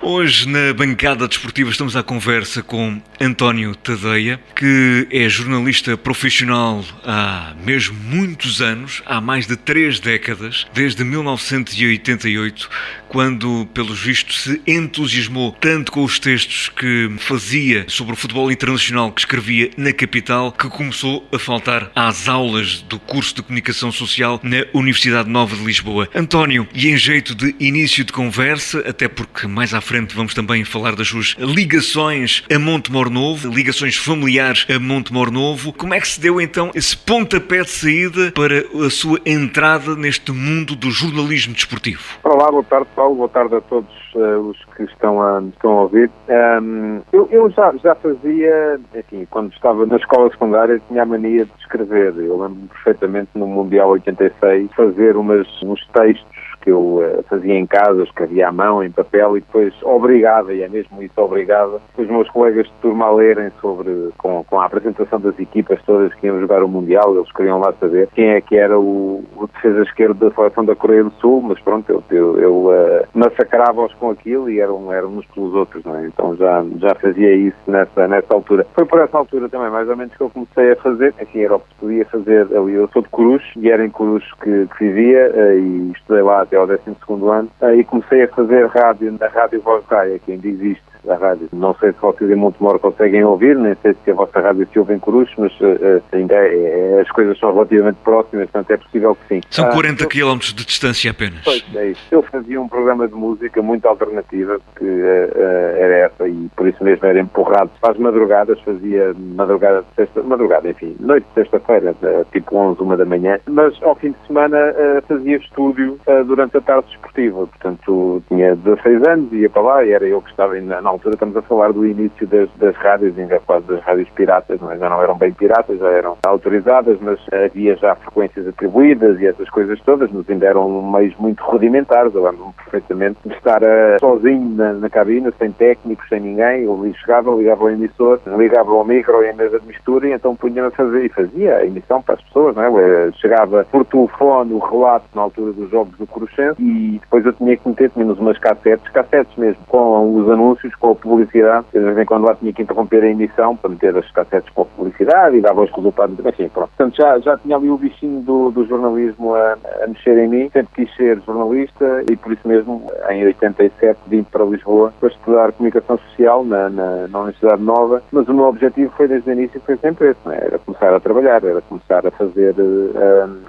Hoje, na bancada desportiva, estamos à conversa com António Tadeia, que é jornalista profissional há mesmo muitos anos, há mais de 3 décadas, desde 1988, quando, pelos vistos, se entusiasmou tanto com os textos que fazia sobre o futebol internacional que escrevia na capital, que começou a faltar às aulas do curso de Comunicação Social na Universidade Nova de Lisboa. António, e em jeito de início de conversa, até porque mais à frente vamos também falar das suas ligações a Montemor Novo, ligações familiares a Montemor Novo, como é que se deu então esse pontapé de saída para a sua entrada neste mundo do jornalismo desportivo? Olá, boa tarde, Paulo, boa tarde a todos os que estão a ouvir. Eu já fazia, enfim, quando estava na escola secundária, tinha a mania de escrever. Eu lembro-me perfeitamente no Mundial 86 fazer uns textos que eu fazia em casa, escrevia à mão, em papel, e depois obrigava, e é mesmo isso, obrigava os meus colegas de turma a lerem com a apresentação das equipas todas que iam jogar o Mundial. Eles queriam lá saber quem é que era o defesa esquerdo da seleção da Coreia do Sul, mas pronto, eu massacrava-os com aquilo e eram uns pelos outros, não é? Então já fazia isso nessa altura. Foi por essa altura também, mais ou menos, que eu comecei a fazer, enfim, era o que se podia fazer ali. Eu sou de Coruche, e era em Coruche que vivia, e estudei lá até ao 12º ano, e comecei a fazer rádio na Rádio Voz Raia, que ainda existe a rádio. Não sei se vocês em Montemor conseguem ouvir, nem sei se a vossa rádio se ouve em Coruche, mas ainda as coisas são relativamente próximas, portanto é possível que sim. São 40 km de distância apenas. Pois, é isso. Eu fazia um programa de música muito alternativa, que era essa, e por isso mesmo era empurrado para as madrugadas, fazia noite de sexta-feira, tipo 11, 1 da manhã, mas ao fim de semana fazia estúdio durante a tarde desportiva. Portanto, tinha 16 anos, ia para lá, e era eu que estava na altura. Estamos a falar do início das rádios, ainda quase das rádios piratas, mas já não eram bem piratas, já eram autorizadas, mas havia já frequências atribuídas e essas coisas todas, mas ainda eram meios muito rudimentares. Eu lembro-me perfeitamente de estar sozinho na cabina, sem técnicos, sem ninguém. Eu chegava, ligava ao emissor, ligava ao micro e à mesa de mistura, e então punha-me a fazer, e fazia a emissão para as pessoas, não é? Chegava por telefone o relato na altura dos jogos do Coruchense, e depois eu tinha que meter, tínhamos umas cassetes mesmo, com os anúncios, com a publicidade. De vez em quando lá tinha que interromper a emissão para meter as cassetes com a publicidade e dava os resultados. Enfim, pronto. Portanto, já tinha ali o bichinho do jornalismo a mexer em mim. Sempre quis ser jornalista, e por isso mesmo, em 87, vim para Lisboa para estudar Comunicação Social na Universidade Nova, mas o meu objetivo foi, desde o início, foi sempre esse, não é? Era começar a trabalhar, era começar a fazer,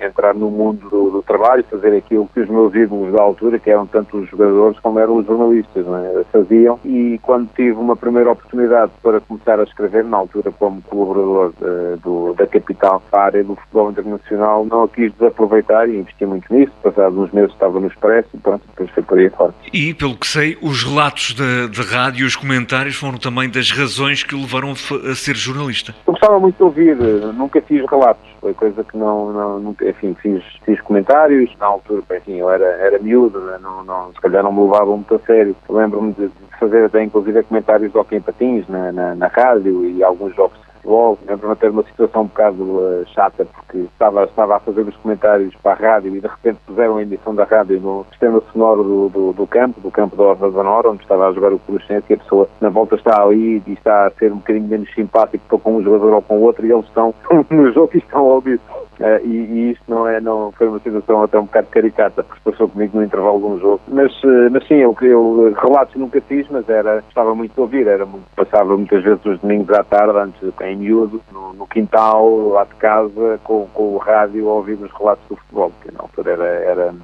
entrar no mundo do trabalho, fazer aquilo que os meus ídolos da altura, que eram tanto os jogadores como eram os jornalistas, não é? Faziam. E quando tive uma primeira oportunidade para começar a escrever, na altura como colaborador da capital para a área do futebol internacional, não a quis desaproveitar e investi muito nisso. Passados uns meses estava no Expresso e pronto, depois foi por aí fora. E, pelo que sei, os relatos de rádio, os comentários foram também das razões que o levaram a ser jornalista. Eu gostava muito de ouvir, nunca fiz relatos, foi coisa que nunca, enfim, fiz comentários. Na altura, enfim, eu era miúdo, se calhar não me levavam muito a sério. Lembro-me de fazer até inclusive comentários de hóquei em patins na rádio, e alguns jogos de futebol. Lembro-me de ter uma situação um bocado chata, porque estava a fazer os comentários para a rádio e de repente puseram a emissão da rádio no sistema sonoro do campo da Horta da Nora, onde estava a jogar o Coruchense, e a pessoa na volta está ali e está a ser um bocadinho menos simpático para com um jogador ou com o outro, e eles estão no jogo e estão a ouvir. E isto não foi uma situação até um bocado caricata, porque passou comigo no intervalo de um jogo. Mas sim, eu relatos nunca fiz, mas gostava muito de ouvir. Passava muitas vezes os domingos à tarde, antes em miúdo, no quintal, lá de casa, com o rádio, a ouvir os relatos do futebol, que na altura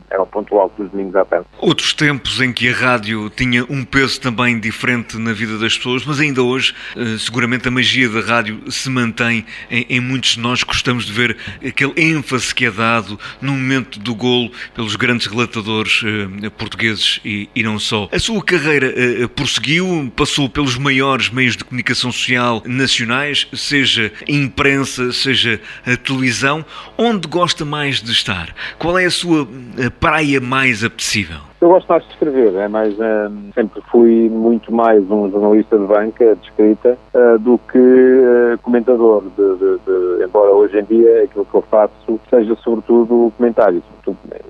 era o ponto alto dos domingos à tarde. Outros tempos em que a rádio tinha um peso também diferente na vida das pessoas, mas ainda hoje, seguramente a magia da rádio se mantém em muitos de nós. Gostamos de ver aquele ênfase que é dado no momento do golo pelos grandes relatadores portugueses e não só. A sua carreira prosseguiu, passou pelos maiores meios de comunicação social nacionais, seja imprensa, seja a televisão. Onde gosta mais de estar? Qual é a sua praia mais apetecível? Eu gosto mais de escrever, sempre fui muito mais um jornalista de banca, de escrita, do que comentador, embora hoje em dia aquilo que eu faço seja sobretudo comentário,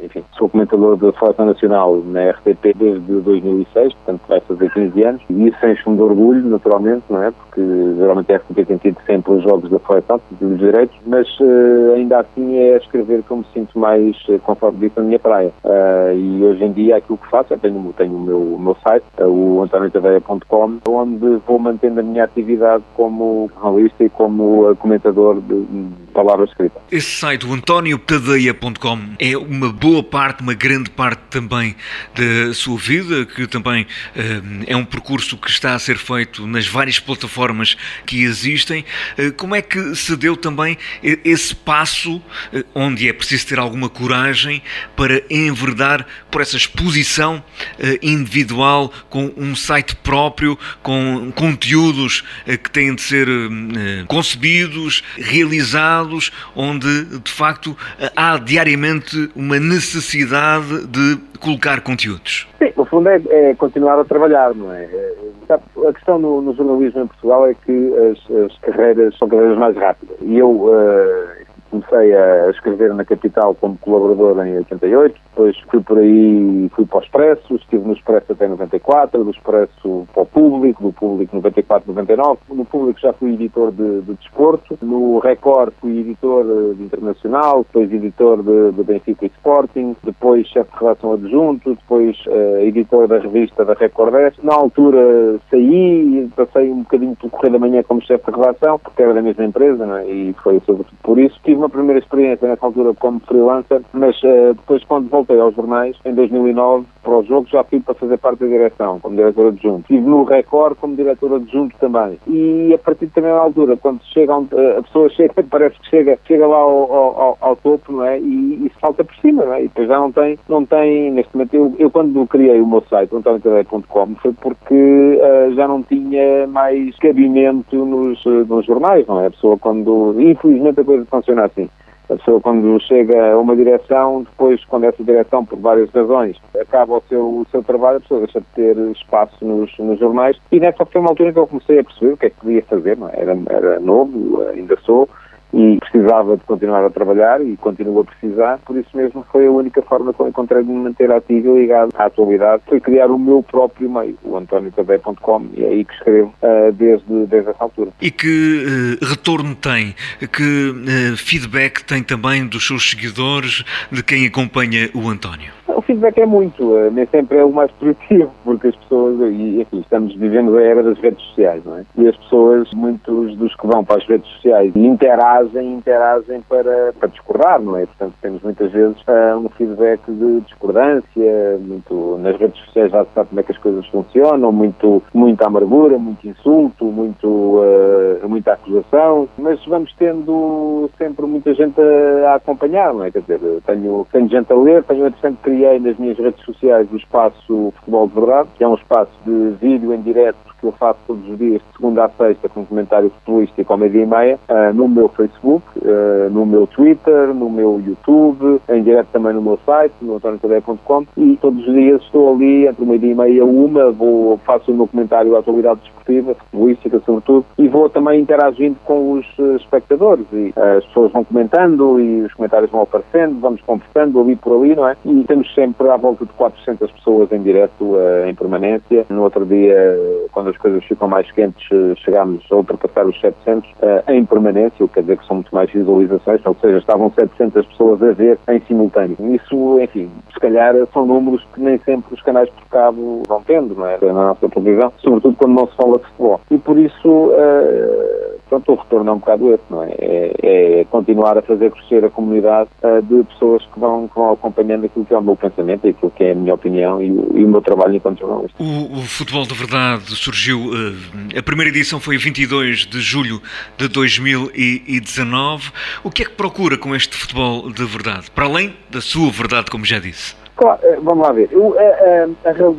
enfim, sou comentador da Seleção Nacional na RTP desde 2006, portanto vai fazer 15 anos, e isso enche-me de orgulho, naturalmente, não é? Porque geralmente a RTP tem tido sempre os jogos da Seleção, dos direitos, mas ainda assim é escrever que eu me sinto mais, conforme disse, na minha praia. E hoje em dia aquilo que faço, tenho o meu site, o antoniotadeia.com, onde vou mantendo a minha atividade como jornalista e como comentador de palavra escrita. Esse site, o antoniotadeia.com, é uma boa parte, uma grande parte também da sua vida, que também é um percurso que está a ser feito nas várias plataformas que existem. Como é que se deu também esse passo, onde é preciso ter alguma coragem para enverdar por essa exposição individual, com um site próprio, com conteúdos que têm de ser concebidos, realizados, onde de facto há diariamente uma necessidade de colocar conteúdos? Sim, no fundo é continuar a trabalhar, não é? A questão no jornalismo em Portugal é que as carreiras são carreiras mais rápidas. E eu comecei a escrever na Capital como colaborador em 88, depois fui por aí, fui para o Expresso, estive no Expresso até 94, do Expresso para o Público, do Público 94, 99, no Público já fui editor de desporto, no Record fui editor de Internacional, depois editor de Benfica e Sporting, depois chefe de redação adjunto, depois editor da revista da Record 10. Na altura saí, passei um bocadinho pelo Correio da Manhã como chefe de redação, porque era da mesma empresa, não é? E foi sobretudo por isso. Tive uma primeira experiência nessa altura como freelancer, mas depois quando voltei aos jornais, em 2009, para o jogo, já fui para fazer parte da direção, como diretor adjunto. Estive no Record como diretor adjunto também. E a partir também da altura, quando a pessoa chega, parece que chega lá ao topo, não é? E salta por cima, não é? E depois já não tem neste momento, eu quando criei o meu site, antoniotadeia.com, foi porque já não tinha mais cabimento nos jornais, não é? A pessoa quando, infelizmente a coisa funciona assim. A pessoa quando chega a uma direção, depois quando essa direção, por várias razões, acaba o seu trabalho, a pessoa deixa de ter espaço nos jornais. E nessa foi uma altura em que eu comecei a perceber o que é que podia fazer, não é? Era novo, ainda sou, e precisava de continuar a trabalhar e continuo a precisar, por isso mesmo foi a única forma que eu encontrei de me manter ativo e ligado à atualidade, foi criar o meu próprio meio, o antoniotadeia.com, e é aí que escrevo desde essa altura. E que retorno tem, que feedback tem também dos seus seguidores, de quem acompanha o António? O feedback é muito, nem sempre é o mais positivo, porque as pessoas, e enfim, vivendo a era das redes sociais, não é? E as pessoas, muitos dos que vão para as redes sociais interagem para discordar, não é? Portanto, temos muitas vezes um feedback de discordância, muito nas redes sociais já se sabe como é que as coisas funcionam, muita amargura, muito insulto, muita acusação, mas vamos tendo sempre muita gente a acompanhar, não é? Quer dizer, tenho gente a ler, entretanto criei nas minhas redes sociais o espaço Futebol de Verdade, que é um espaço de vídeo em direto que eu faço todos os dias, de segunda a sexta, com comentário futebolístico ao 12:30, no meu Facebook, no meu Twitter, no meu YouTube, em direto também no meu site, no antoniotadeia.com, e todos os dias estou ali, entre 12:30 e 1, faço o meu comentário à atualidade desportiva, futebolística sobretudo, e vou também interagindo com os espectadores, e as pessoas vão comentando, e os comentários vão aparecendo, vamos conversando ali por ali, não é? E temos sempre à volta de 400 pessoas em direto, em permanência. No outro dia, quando as coisas ficam mais quentes, chegámos a ultrapassar os 700 em permanência, o que quer dizer que são muito mais visualizações, ou seja, estavam 700 pessoas a ver em simultâneo. Isso, enfim, se calhar são números que nem sempre os canais por cabo vão tendo, não é? Na nossa televisão, sobretudo quando não se fala de futebol. E por isso, o retorno é um bocado esse, não é? É continuar a fazer crescer a comunidade de pessoas que vão acompanhando aquilo que é o meu pensamento e aquilo que é a minha opinião e o meu trabalho enquanto jornalista. O Futebol de Verdade surgiu, a primeira edição foi 22 de julho de 2019. O que é que procura com este Futebol de Verdade? Para além da sua verdade, como já disse. Claro, vamos lá ver.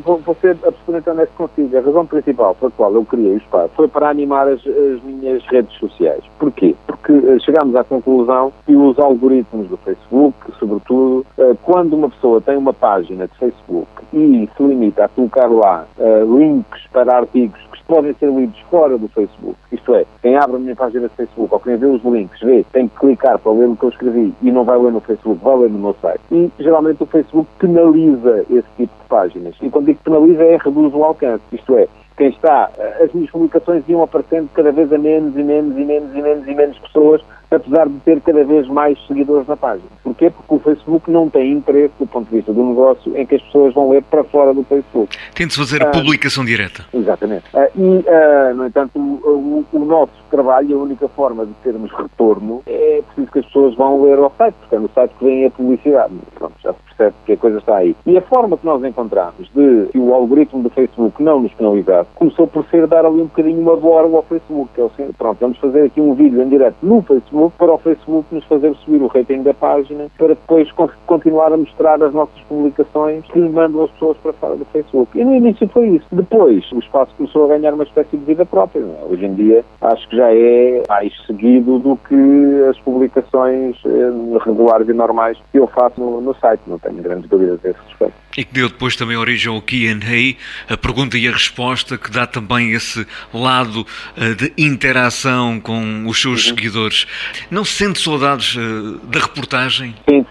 Vou ser absolutamente honesto consigo. A razão principal pela qual eu criei o espaço foi para animar as minhas redes sociais. Porquê? Porque chegámos à conclusão que os algoritmos do Facebook, sobretudo, quando uma pessoa tem uma página de Facebook e se limita a colocar lá links para artigos que podem ser lidos fora do Facebook, isto é, quem abre a minha página de Facebook ou quem vê os links, tem que clicar para ler o que eu escrevi e não vai ler no Facebook, vai ler no meu site. E geralmente o Facebook penaliza esse tipo de páginas. E quando digo penaliza reduz o alcance, isto é, quem está, as minhas publicações iam aparecendo cada vez a menos e menos pessoas, apesar de ter cada vez mais seguidores na página. Porquê? Porque o Facebook não tem interesse, do ponto de vista do negócio, em que as pessoas vão ler para fora do Facebook. Tem-se fazer a publicação direta. Exatamente. No entanto, o nosso trabalho, a única forma de termos retorno é preciso que as pessoas vão ler ao site, porque é no site que vem a publicidade. Pronto, já se percebe que a coisa está aí. E a forma que nós encontramos de que o algoritmo do Facebook não nos penalizasse começou por ser dar ali um bocadinho uma borla ao Facebook. Que é assim, pronto, vamos fazer aqui um vídeo em direto no Facebook para o Facebook nos fazer subir o rating da página para depois continuar a mostrar as nossas publicações que mandam as pessoas para fora do Facebook. E no início foi isso. Depois o espaço começou a ganhar uma espécie de vida própria. Não é? Hoje em dia acho que já é mais seguido do que as publicações regulares e normais que eu faço no site. Não tenho grandes dúvidas a esse respeito. E que deu depois também origem ao Q&A, a pergunta e a resposta, que dá também esse lado de interação com os seus seguidores. Não se sente saudades da reportagem? Sim.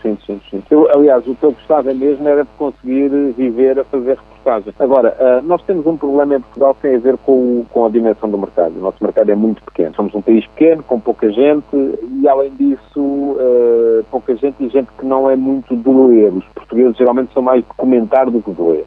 Aliás, o que eu gostava mesmo era de conseguir viver a fazer reportagem. Agora, nós temos um problema em Portugal que tem a ver com a dimensão do mercado. O nosso mercado é muito pequeno. Somos um país pequeno, com pouca gente e, além disso, pouca gente e gente que não é muito de ler. Os portugueses geralmente são mais de comentar do que de ler.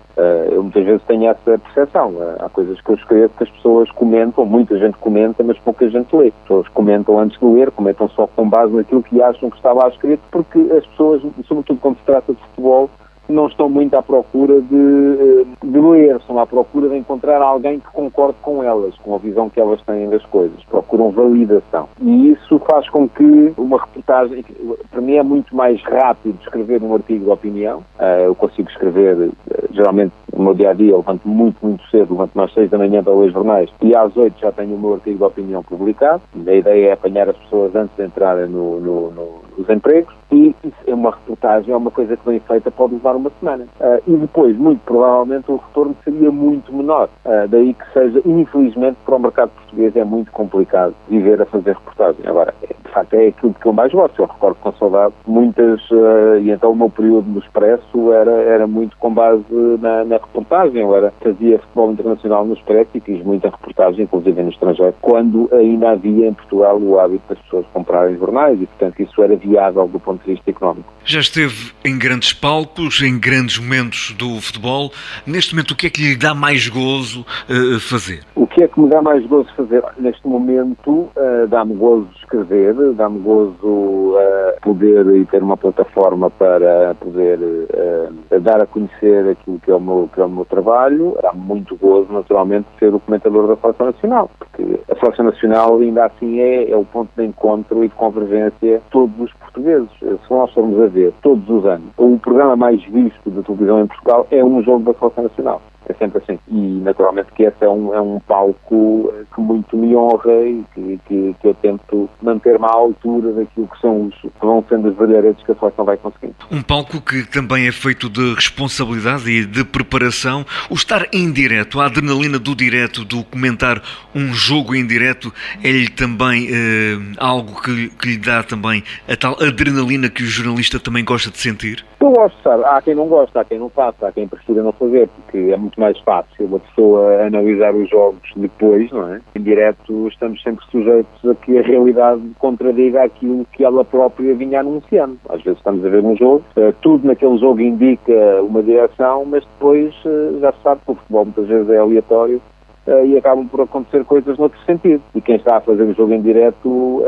Eu muitas vezes tenho essa percepção. Há coisas que eu escrevo que as pessoas comentam, muita gente comenta, mas pouca gente lê. As pessoas comentam antes de ler, comentam só com base naquilo que acham que está lá escrito, porque as pessoas, sobretudo quando se trata de futebol, não estão muito à procura de ler, estão à procura de encontrar alguém que concorde com elas, com a visão que elas têm das coisas, procuram validação. E isso faz com que uma reportagem, para mim é muito mais rápido escrever um artigo de opinião. Eu consigo escrever, geralmente no meu dia-a-dia, eu levanto muito cedo, levanto-me às 6 da manhã para ler jornais e às 8 já tenho o meu artigo de opinião publicado. A ideia é apanhar as pessoas antes de entrarem nos empregos e é uma reportagem, é uma coisa que bem feita pode levar uma semana. E depois, muito provavelmente, o retorno seria muito menor. Daí que seja, infelizmente, para o mercado português é muito complicado viver a fazer reportagem. Agora, de facto, é aquilo que eu mais gosto. Eu recordo com saudade muitas, e então o meu período no Expresso era muito com base na reportagem. Eu fazia futebol internacional no Expresso e fiz muita reportagem, inclusive no estrangeiro, quando ainda havia em Portugal o hábito das pessoas comprarem jornais e, portanto, isso era viável do ponto de vista económico. Já esteve em grandes palcos, em grandes momentos do futebol. Neste momento, o que é que lhe dá mais gozo fazer? O que é que me dá mais gozo fazer? Neste momento, dá-me gozo escrever, dá-me gozo poder e ter uma plataforma para poder dar a conhecer aquilo que é o meu trabalho. Dá-me muito gozo, naturalmente, ser o comentador da Seleção Nacional, porque a Seleção Nacional ainda assim é o ponto de encontro e de convergência de todos os portugueses. Se nós formos a ver, todos os anos, o programa mais visto da televisão em Portugal é um jogo da Seleção Nacional. É sempre assim. E, naturalmente, que esse é um palco que muito me honra e que eu tento manter-me à altura daquilo que vão sendo os brilharetes que a seleção vai conseguindo. Um palco que também é feito de responsabilidade e de preparação. O estar em direto, a adrenalina do direto, do comentar um jogo em direto, é-lhe também algo que lhe dá também a tal adrenalina que o jornalista também gosta de sentir? Eu gosto, sabe? Há quem não gosta, há quem não faça, há quem prefira não fazer, porque é muito mais fácil uma pessoa analisar os jogos depois, não é? Em direto estamos sempre sujeitos a que a realidade contradiga aquilo que ela própria vinha anunciando. Às vezes estamos a ver um jogo, tudo naquele jogo indica uma direção, mas depois já se sabe que o futebol muitas vezes é aleatório e acabam por acontecer coisas noutro sentido. E quem está a fazer o jogo em direto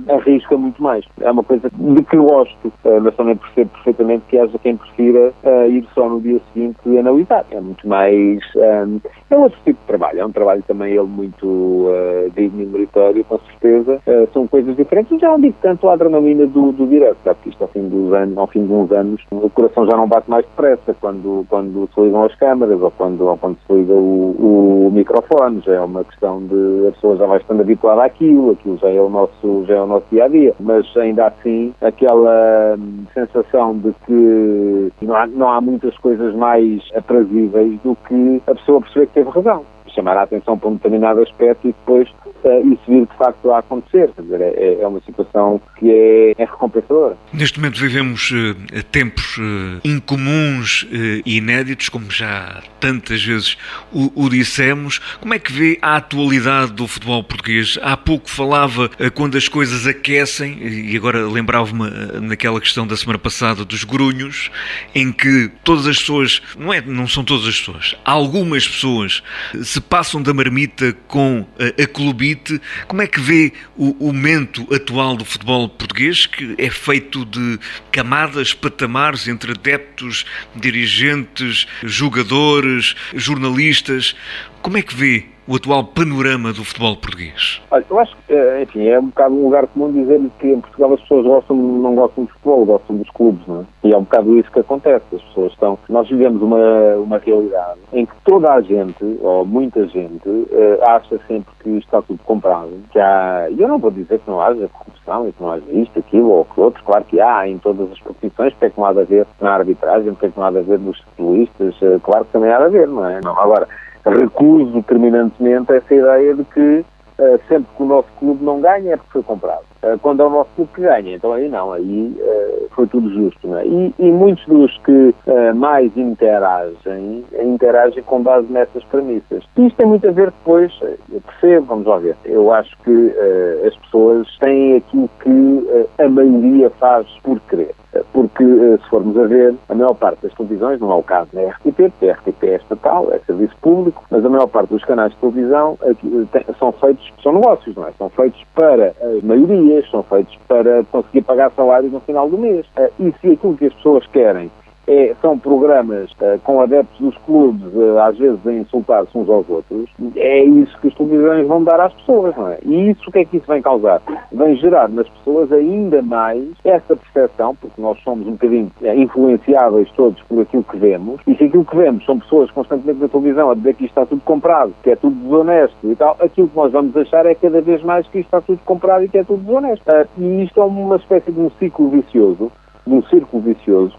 arrisca muito mais. É uma coisa de que gosto, mas também percebo perfeitamente que haja quem prefira ir só no dia seguinte e analisar. É muito mais... é outro tipo de trabalho. É um trabalho também ele muito digno e meritório, com certeza. São coisas diferentes. Já não digo tanto a adrenalina do direto, sabe? Que isto ao fim de uns anos o coração já não bate mais depressa quando se ligam as câmaras ou quando se liga o microfone. Já é uma questão de a pessoa já vai estando habituada àquilo já é o nosso dia-a-dia. Mas ainda assim, aquela sensação de que não há muitas coisas mais aprazíveis do que a pessoa perceber que teve razão. Chamar a atenção para um determinado aspecto e depois isso vir de facto a acontecer. Quer dizer, é uma situação que é recompensadora. Neste momento vivemos tempos incomuns e inéditos, como já tantas vezes o dissemos. Como é que vê a atualidade do futebol português? Há pouco falava quando as coisas aquecem, e agora lembrava-me naquela questão da semana passada dos grunhos, em que todas as pessoas, não são todas as pessoas, algumas pessoas se passam da marmita com a clubite. Como é que vê o momento atual do futebol português, que é feito de camadas, patamares entre adeptos, dirigentes, jogadores, jornalistas? Como é que vê o atual panorama do futebol português? Olha, eu acho que, enfim, é um bocado um lugar comum dizer que em Portugal as pessoas não gostam de futebol, gostam dos clubes, não é? E é um bocado isso que acontece. As pessoas nós vivemos uma realidade em que toda a gente, ou muita gente, acha sempre que está tudo comprado. E eu não vou dizer que não haja corrupção e que não haja isto, aquilo ou aquilo outro. Claro que há em todas as profissões, porque é que não há de haver na arbitragem, porque é que não há de haver nos futebolistas, claro que também há de haver, não é? Não, agora, recuso terminantemente essa ideia de que sempre que o nosso clube não ganha é porque foi comprado. Quando é o nosso clube que ganha, então aí não, aí foi tudo justo. Não é? E muitos dos que mais interagem com base nessas premissas. E isto tem muito a ver depois, eu percebo, vamos lá ver, eu acho que as pessoas têm aquilo que a maioria faz por querer. Porque, se formos a ver, a maior parte das televisões, não é o caso da RTP, porque a RTP é estatal, é serviço público, mas a maior parte dos canais de televisão são negócios, não é? São feitos para as maiorias, são feitos para conseguir pagar salários no final do mês. E se aquilo que as pessoas querem são programas com adeptos dos clubes, às vezes a insultar-se uns aos outros, é isso que as televisões vão dar às pessoas, não é? E isso, o que é que isso vem causar? Vem gerar nas pessoas ainda mais essa percepção, porque nós somos um bocadinho influenciáveis todos por aquilo que vemos, e se aquilo que vemos são pessoas constantemente na televisão a dizer que isto está tudo comprado, que é tudo desonesto e tal, aquilo que nós vamos achar é cada vez mais que isto está tudo comprado e que é tudo desonesto. E isto é uma espécie de um círculo vicioso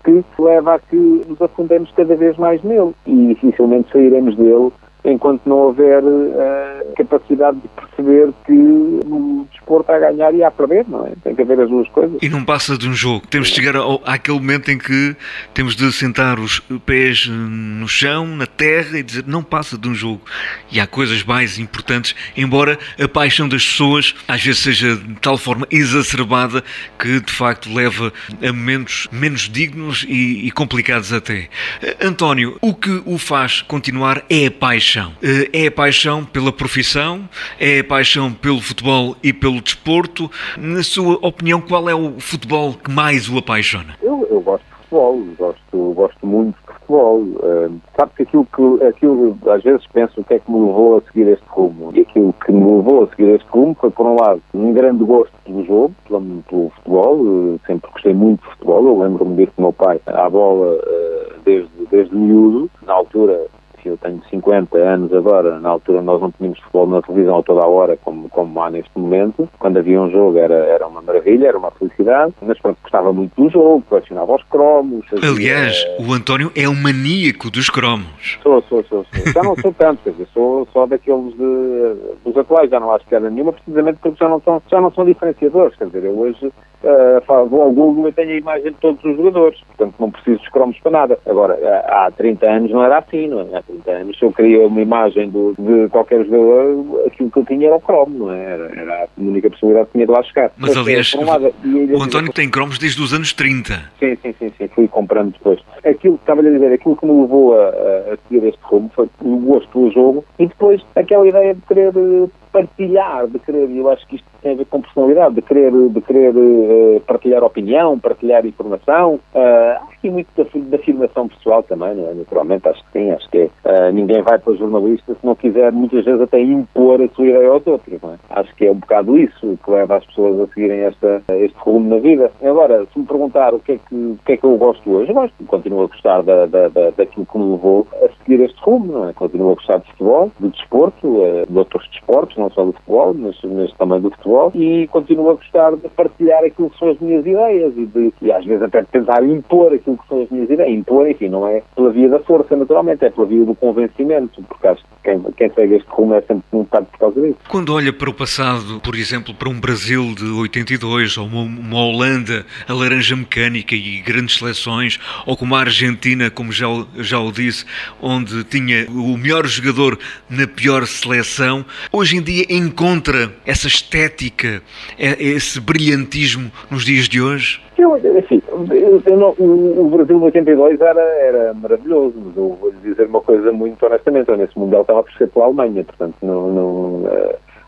que leva a que nos afundemos cada vez mais nele e dificilmente sairemos dele enquanto não houver capacidade de perceber que o desporto está a ganhar e a perder, não é? Tem que haver as duas coisas. E não passa de um jogo. Temos de chegar àquele momento em que temos de sentar os pés no chão, na terra e dizer não passa de um jogo. E há coisas mais importantes, embora a paixão das pessoas às vezes seja de tal forma exacerbada que de facto leva a momentos menos dignos e complicados até. António, o que o faz continuar é a paixão. É a paixão pela profissão, é a paixão pelo futebol e pelo desporto. Na sua opinião, qual é o futebol que mais o apaixona? Eu gosto de futebol, gosto muito de futebol. Sabe que aquilo às vezes penso o que é que me levou a seguir este rumo. E aquilo que me levou a seguir este rumo foi, por um lado, um grande gosto pelo jogo, pelo futebol. Sempre gostei muito de futebol. Eu lembro-me de ir com o meu pai à bola desde miúdo. Na altura, eu tenho 50 anos agora, na altura nós não tínhamos futebol na televisão a toda a hora, como há neste momento. Quando havia um jogo era uma maravilha, era uma felicidade, mas pronto, gostava muito do jogo, colecionava os cromos. Aliás, o António é um maníaco dos cromos. Sou. Já não sou tanto, quer dizer, sou só daqueles dos atuais, já não acho piada nenhuma, precisamente porque já não são diferenciadores, quer dizer, eu hoje vou ao Google e tenho a imagem de todos os jogadores, portanto não preciso dos cromos para nada. Agora, há 30 anos não era assim, não é? Há 30 anos, se eu queria uma imagem de qualquer jogador, aquilo que eu tinha era o cromo, não é? Era a única possibilidade que tinha de lá chegar. Mas aliás, o António tem cromos desde os anos 30. Sim, fui comprando depois. Aquilo que estava a dizer, aquilo que me levou a seguir este rumo foi o gosto pelo jogo e depois aquela ideia de querer partilhar, e eu acho que isto tem a ver com personalidade, de querer partilhar opinião, partilhar informação, acho que muito da afirmação pessoal também, não é? Naturalmente, acho que sim, acho que ninguém vai para o jornalista se não quiser muitas vezes até impor a sua ideia aos outros, não é? Acho que é um bocado isso que leva as pessoas a seguirem este rumo na vida. Agora, se me perguntar o que é que eu gosto hoje, eu continuo a gostar daquilo que me levou a seguir este rumo, não é? Continuo a gostar de futebol, de desporto, de outros desportos, não só do futebol, mas também do futebol, e continuo a gostar de partilhar aquilo que são as minhas ideias e às vezes até de tentar impor aquilo que são as minhas ideias. Impor, enfim, não é pela via da força, naturalmente, é pela via do convencimento, porque acho que quem segue este rumo é sempre um bocado por causa disso. Quando olha para o passado, por exemplo, para um Brasil de 82, ou uma Holanda, a laranja mecânica e grandes seleções, ou como a Argentina, como já o disse, onde tinha o melhor jogador na pior seleção, hoje em dia encontra essa estética, esse brilhantismo nos dias de hoje? O Brasil de 82 era maravilhoso, mas eu vou-lhe dizer uma coisa muito honestamente, eu nesse Mundial estava a torcer pela Alemanha, portanto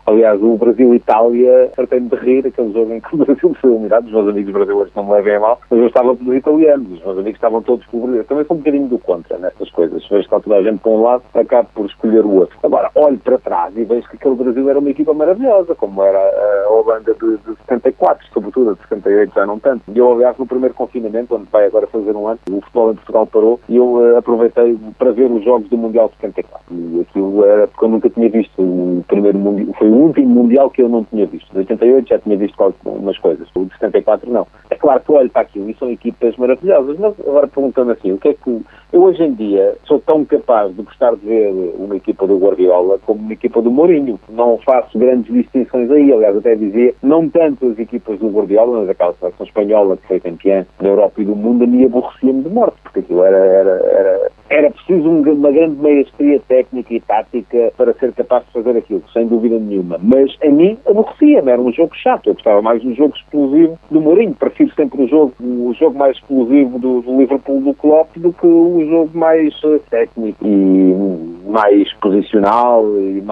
aliás, o Brasil-Itália, fartei-me de rir, aquele jogo em que o Brasil foi eliminado, os meus amigos brasileiros não me levem a mal, mas eu estava pelos italianos, os meus amigos estavam todos pelo Brasil. Eu também sou um bocadinho do contra nestas coisas. Vejo que está toda a gente para um lado, acabo por escolher o outro. Agora, olho para trás e vejo que aquele Brasil era uma equipa maravilhosa, como era a Holanda de 74, sobretudo, a de 68 já não tanto. E eu, aliás, no primeiro confinamento, onde vai agora fazer um ano, o futebol em Portugal parou e eu aproveitei para ver os jogos do Mundial de 74. E aquilo era porque eu nunca tinha visto o primeiro Mundial, foi o último Mundial que eu não tinha visto. De 88 já tinha visto algumas coisas, o de 74 não. É claro que eu olho para aquilo e são equipas maravilhosas, mas agora perguntando assim, o que é que eu hoje em dia sou tão capaz de gostar de ver uma equipa do Guardiola como uma equipa do Mourinho. Não faço grandes distinções aí, aliás até dizia, não tanto as equipas do Guardiola, mas aquela seleção espanhola que foi campeã da Europa e do mundo, a mim aborrecia-me de morte, porque aquilo era preciso uma grande maestria técnica e tática para ser capaz de fazer aquilo, sem dúvida nenhuma. Mas a mim aborrecia-me, era um jogo chato. Eu gostava mais do jogo explosivo do Mourinho. Prefiro sempre o jogo mais explosivo do Liverpool do Klopp do que o jogo mais técnico e mais posicional e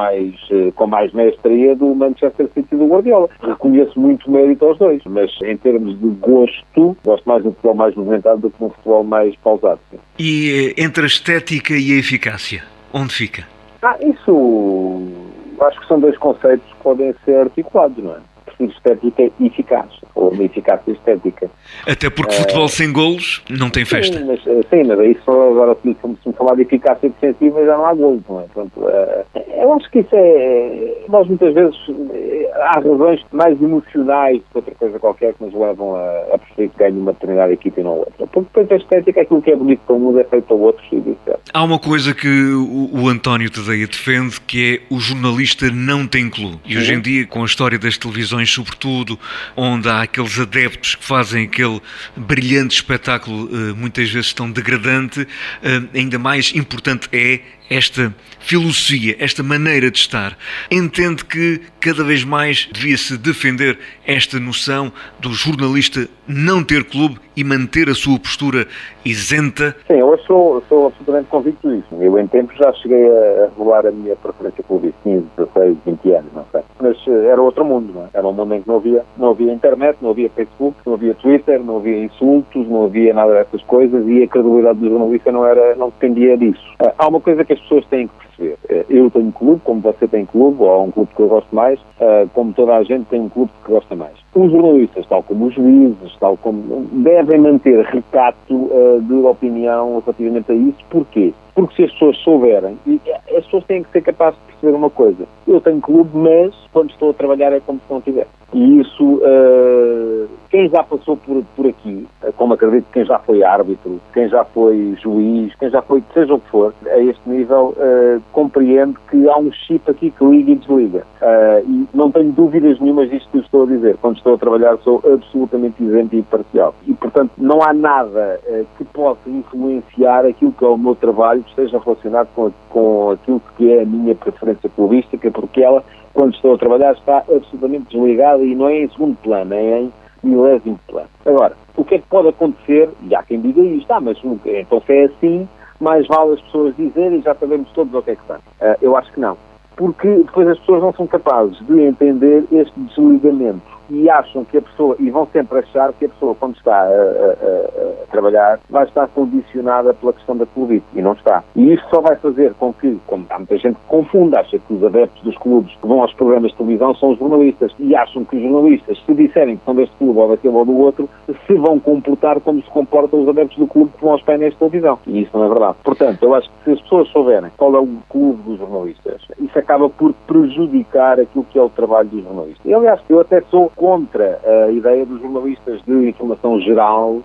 com mais maestria do Manchester City do Guardiola. Reconheço muito mérito aos dois, mas em termos de gosto, gosto mais de um futebol mais movimentado do que de um futebol mais pausado. Sim. E entre a estética e a eficácia, onde fica? Isso acho que são dois conceitos que podem ser articulados, não é? Prefiro estética e eficaz, ou uma eficácia estética. Até porque futebol sem golos não tem festa. Sim, mas aí só agora se me falar de eficácia defensiva já não há golos, não é? Portanto, eu acho que isso nós muitas vezes há razões mais emocionais que outra coisa qualquer que nos levam a preferir que ganhe uma determinada equipa e não outra. Porque depois a estética, aquilo que é bonito para um é feito para outros e vice-versa. Há uma coisa que o António Tadeia defende, que é o jornalista não tem clube. E hoje em dia, com a história das televisões sobretudo, onde há aqueles adeptos que fazem aquele brilhante espetáculo, muitas vezes tão degradante, ainda mais importante é esta filosofia, esta maneira de estar. Entende que cada vez mais devia-se defender esta noção do jornalista não ter clube e manter a sua postura isenta? Sim, eu sou absolutamente convicto disso. Eu em tempo já cheguei a revelar a minha preferência clube, 15, 16, 20 anos, não sei. Mas era outro mundo, não é? Era um mundo em que não havia internet, não havia Facebook, não havia Twitter, não havia insultos, não havia nada dessas coisas e a credibilidade do jornalista não dependia disso. Há uma coisa que as pessoas têm que perceber. Eu tenho clube, como você tem clube, ou há um clube que eu gosto mais, como toda a gente tem um clube que gosta mais. Os jornalistas, tal como os juízes, tal como devem manter recato de opinião relativamente a isso. Porquê? Porque se as pessoas souberem, e as pessoas têm que ser capazes de perceber uma coisa. Eu tenho clube, mas quando estou a trabalhar é como se não tivesse. E isso quem já passou por aqui, como acredito quem já foi árbitro, quem já foi juiz, quem já foi, seja o que for, a este nível, compreende que há um chip aqui que liga e desliga. E não tenho dúvidas nenhumas disto que estou a dizer. Quando estou a trabalhar sou absolutamente isento e imparcial. E, portanto, não há nada que possa influenciar aquilo que é o meu trabalho que esteja relacionado com aquilo que é a minha preferência clubística, porque ela, quando estou a trabalhar, está absolutamente desligada e não é em segundo plano, é em milésimo plano. Agora, o que é que pode acontecer? E há quem diga isto, mas então se é assim, mais vale as pessoas dizerem e já sabemos todos o que é que está. Eu acho que não. Porque depois as pessoas não são capazes de entender este desligamento e acham que a pessoa, e vão sempre achar que a pessoa, quando está a trabalhar, vai estar condicionada pela questão da clubite, e não está. E isto só vai fazer com que, como há muita gente que confunde, acha que os adeptos dos clubes que vão aos programas de televisão são os jornalistas, e acham que os jornalistas, se disserem que são deste clube ou daquele ou do outro, se vão comportar como se comportam os adeptos do clube que vão aos painéis de televisão. E isso não é verdade. Portanto, eu acho que se as pessoas souberem qual é o clube dos jornalistas, isso acaba por prejudicar aquilo que é o trabalho dos jornalistas. E, aliás, eu até sou contra a ideia dos jornalistas de informação geral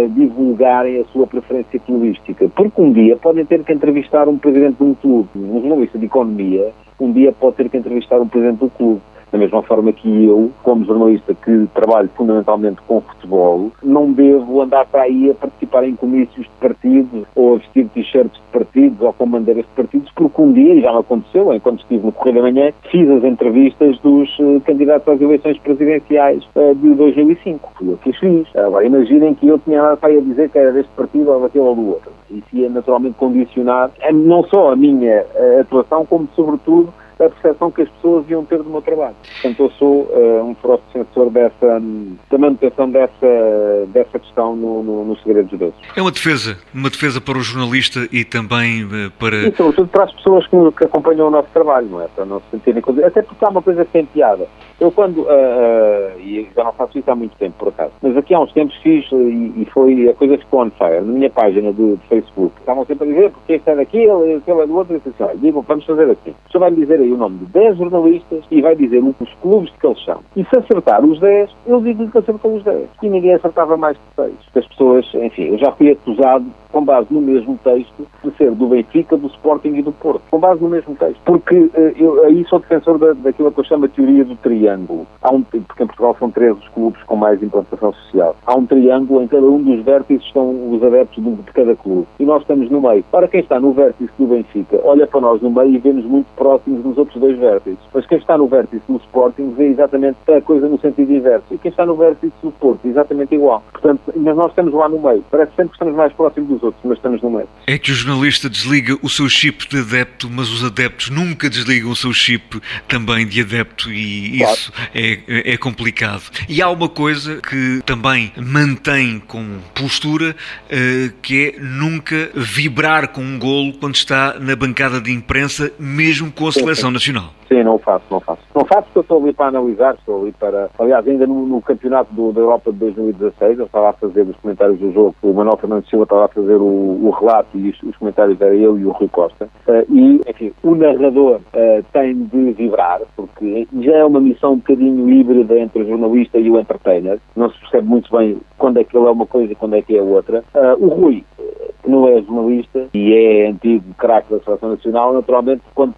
divulgarem a sua preferência clubística, porque um dia podem ter que entrevistar um presidente de um clube, um jornalista de economia, um dia pode ter que entrevistar um presidente do clube. Da mesma forma que eu, como jornalista que trabalho fundamentalmente com futebol, não devo andar para aí a participar em comícios de partidos ou a vestir t-shirts de partidos ou com bandeiras de partidos, porque um dia, e já me aconteceu, enquanto estive no Correio da Manhã, fiz as entrevistas dos candidatos às eleições presidenciais de 2005. Fui eu que as fiz. Agora, imaginem que eu tinha nada para ir a dizer que era deste partido ou daquele ou do outro. Isso ia naturalmente condicionar não só a minha atuação, como sobretudo a percepção que as pessoas iam ter do meu trabalho. Portanto, eu sou um feroz defensor da manutenção dessa questão no segredo dos deuses. É uma defesa para o jornalista e também para... E sobretudo para as pessoas que acompanham o nosso trabalho, não é? Para não se sentirem... Até porque há uma coisa que tem piada. Eu quando, e já não faço isso há muito tempo, por acaso, mas aqui há uns tempos fiz, e foi, a coisa ficou on fire, na minha página de Facebook. Estavam sempre a dizer, porque este é daquele, aquele é do outro, e eu disse assim, olha, vamos fazer assim. O senhor vai dizer aí o nome de 10 jornalistas e vai dizer os clubes de que eles são. E se acertar os 10, eu digo-lhe que acertou os 10. E ninguém acertava mais que 6. As pessoas, enfim, eu já fui acusado, com base no mesmo texto, de ser do Benfica, do Sporting e do Porto. Com base no mesmo texto. Porque eu aí sou defensor daquilo que eu chamo a teoria do triângulo. Porque em Portugal são 13 os clubes com mais implantação social. Há um triângulo, em cada um dos vértices estão os adeptos de cada clube. E nós estamos no meio. Ora, quem está no vértice do Benfica olha para nós no meio e vê-nos muito próximos dos outros dois vértices. Mas quem está no vértice do Sporting vê exatamente a coisa no sentido inverso. E quem está no vértice do Porto, exatamente igual. Portanto, mas nós estamos lá no meio. Parece sempre que estamos mais próximos dos outros, mas estamos no meio. É que o jornalista desliga o seu chip de adepto, mas os adeptos nunca desligam o seu chip também de adepto, e claro. Isso é complicado. E há uma coisa que também mantém com postura, que é nunca vibrar com um golo quando está na bancada de imprensa, mesmo com a seleção nacional. Sim, não faço. Não faço porque eu estou ali para analisar, estou ali para... Aliás, ainda no campeonato da Europa de 2016, eu estava a fazer os comentários do jogo, o Manuel Fernandes Silva estava a fazer o relato e os comentários era eu e o Rui Costa. E, enfim, o narrador tem de vibrar, porque já é uma missão um bocadinho híbrida entre o jornalista e o entertainer. Não se percebe muito bem quando é que ele é uma coisa e quando é que é outra. O Rui, que não é jornalista e é antigo craque da Seleção Nacional, naturalmente, quando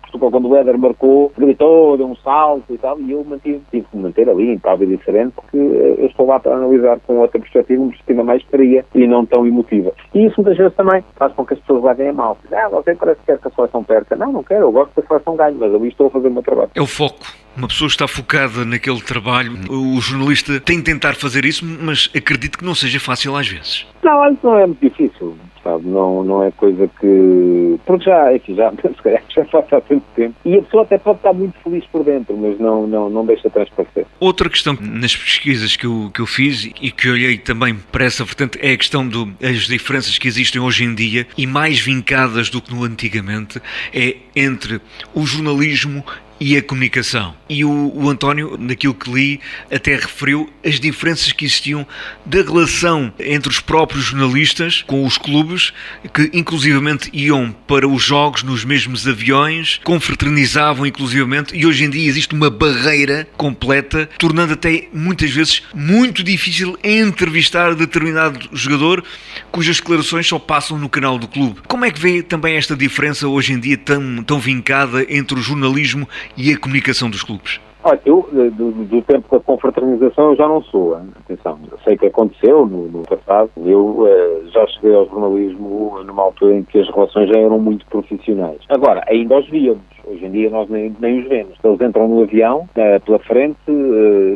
o Éder marcou, gritou, deu um salto e tal, e eu tive que me manter ali, impávido e diferente, porque eu estou lá para analisar com outra perspectiva, uma perspectiva mais fria e não tão emotiva. E isso muitas vezes também faz com que as pessoas levem a mal. Você parece que quer que a seleção perca. Não quero, eu gosto que a seleção ganhe, mas ali estou a fazer o meu trabalho. É o foco. Uma pessoa está focada naquele trabalho. O jornalista tem de tentar fazer isso, mas acredito que não seja fácil às vezes. Não, isso não é muito difícil, sabe? Não é coisa que... Porque se calhar já passa há tanto tempo. E a pessoa até pode estar muito feliz por dentro, mas não deixa transparecer. Outra questão nas pesquisas que eu fiz e que olhei também para essa vertente é a questão das diferenças que existem hoje em dia e mais vincadas do que no antigamente, é entre o jornalismo e a comunicação. E o António, naquilo que li, até referiu as diferenças que existiam da relação entre os próprios jornalistas com os clubes, que inclusivamente iam para os jogos nos mesmos aviões, confraternizavam inclusivamente, e hoje em dia existe uma barreira completa, tornando até muitas vezes muito difícil entrevistar determinado jogador cujas declarações só passam no canal do clube. Como é que vê também esta diferença hoje em dia tão vincada entre o jornalismo e a comunicação dos clubes? Olha, eu, do tempo da confraternização, eu já não sou. Hein? Atenção, eu sei que aconteceu no passado. Eu já cheguei ao jornalismo numa altura em que as relações já eram muito profissionais. Agora, ainda os víamos. Hoje em dia nós nem os vemos. Eles entram no avião, pela frente,